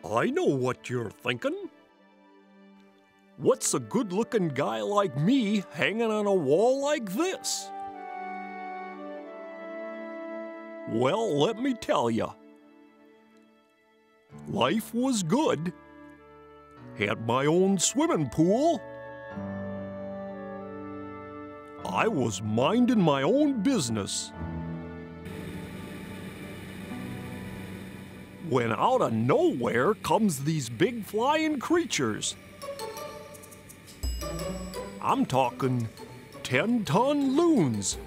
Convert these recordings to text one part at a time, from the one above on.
I know what you're thinking. What's a good-looking guy like me hanging on a wall like this? Well, let me tell you. Life was good. Had my own swimming pool. I was minding my own business. When out of nowhere comes these big flying creatures. I'm talking 10-ton loons.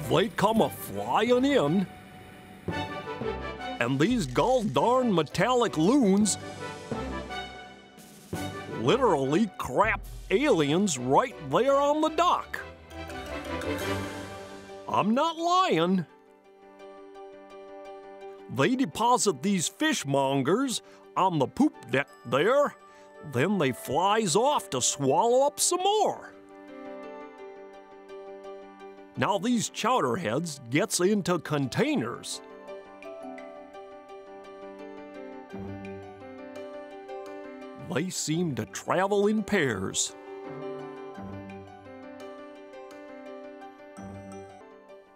They come a-flying in, and these gall-darn metallic loons literally crap aliens right there on the dock. I'm not lying. They deposit these fishmongers on the poop deck there, then they flies off to swallow up some more. Now these chowderheads gets into containers. They seem to travel in pairs.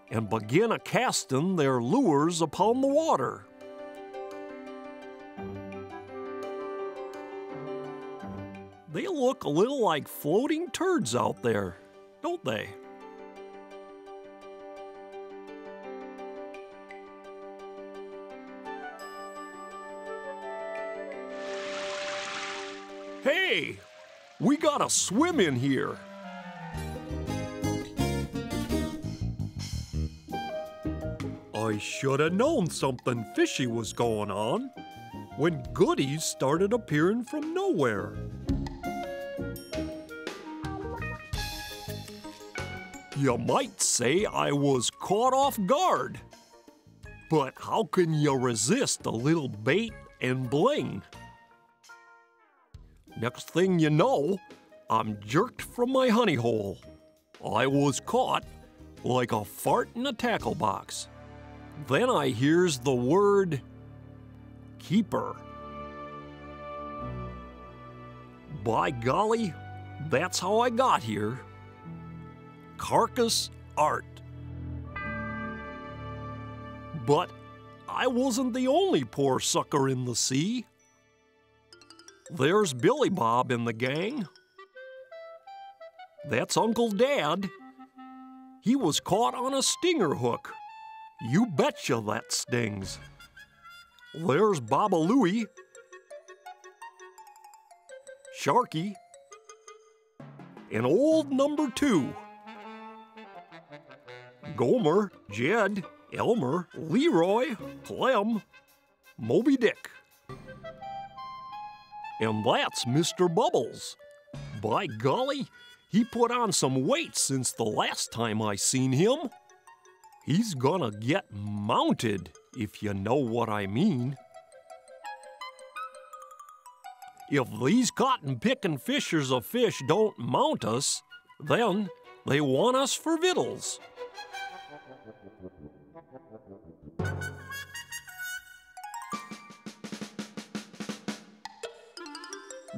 And begin a-casting their lures upon the water. They look a little like floating turds out there, don't they? Hey, we gotta swim in here. I should have known something fishy was going on when goodies started appearing from nowhere. You might say I was caught off guard, but how can you resist a little bait and bling? Next thing you know, I'm jerked from my honey hole. I was caught like a fart in a tackle box. Then I hears the word keeper. By golly, that's how I got here. Carcass art. But I wasn't the only poor sucker in the sea. There's Billy Bob in the gang. That's Uncle Dad. He was caught on a stinger hook. You betcha that stings. There's Baba Louie, Sharky, and old number 2. Gomer, Jed, Elmer, Leroy, Clem, Moby Dick. And that's Mr. Bubbles. By golly, he put on some weight since the last time I seen him. He's gonna get mounted, if you know what I mean. If these cotton-picking fishers of fish don't mount us, then they want us for victuals.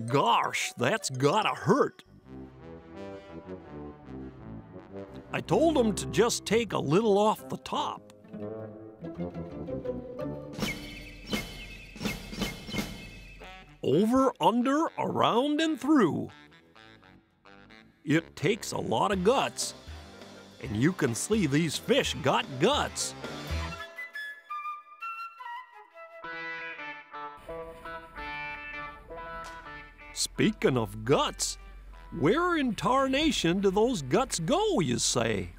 Gosh, that's gotta hurt. I told him to just take a little off the top. Over, under, around, and through. It takes a lot of guts, and you can see these fish got guts. Speaking of guts, where in tarnation do those guts go, you say?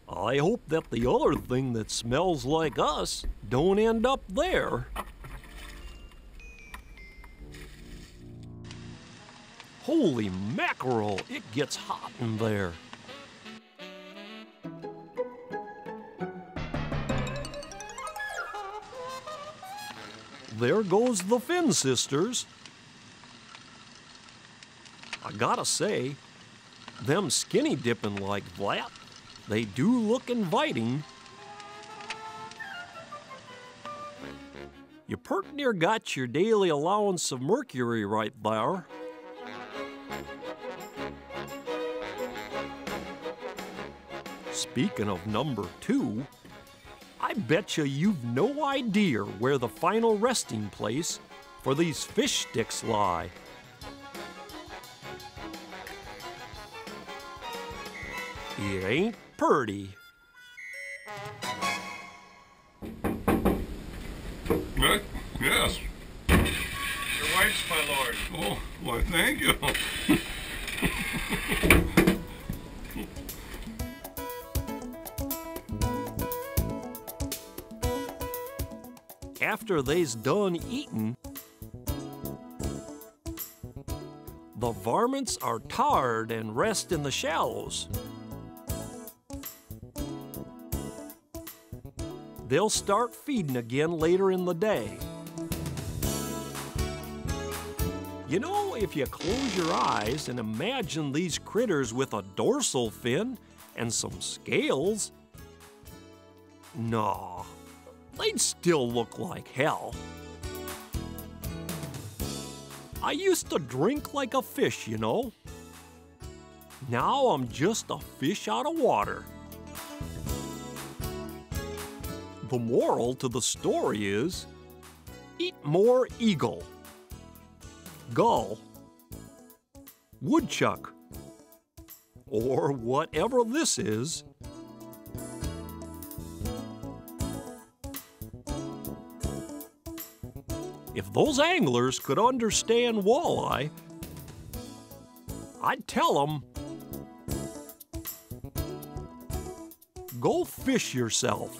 I hope that the other thing that smells like us don't end up there. Holy mackerel, it gets hot in there. there goes the Finn sisters. I gotta say, them skinny dipping like that, they do look inviting. You pert near got your daily allowance of mercury right there. Speaking of number 2, I betcha you've no idea where the final resting place for these fish sticks lie. It ain't purty. Yes. Your wife's, my lord. Oh, why, thank you. After they's done eatin', the varmints are tired and rest in the shallows. They'll start feeding again later in the day. You know, if you close your eyes and imagine these critters with a dorsal fin and some scales, nah, they'd still look like hell. I used to drink like a fish, you know. Now I'm just a fish out of water. The moral to the story is, eat more eagle, gull, woodchuck, or whatever this is. If those anglers could understand walleye, I'd tell them, go fish yourself.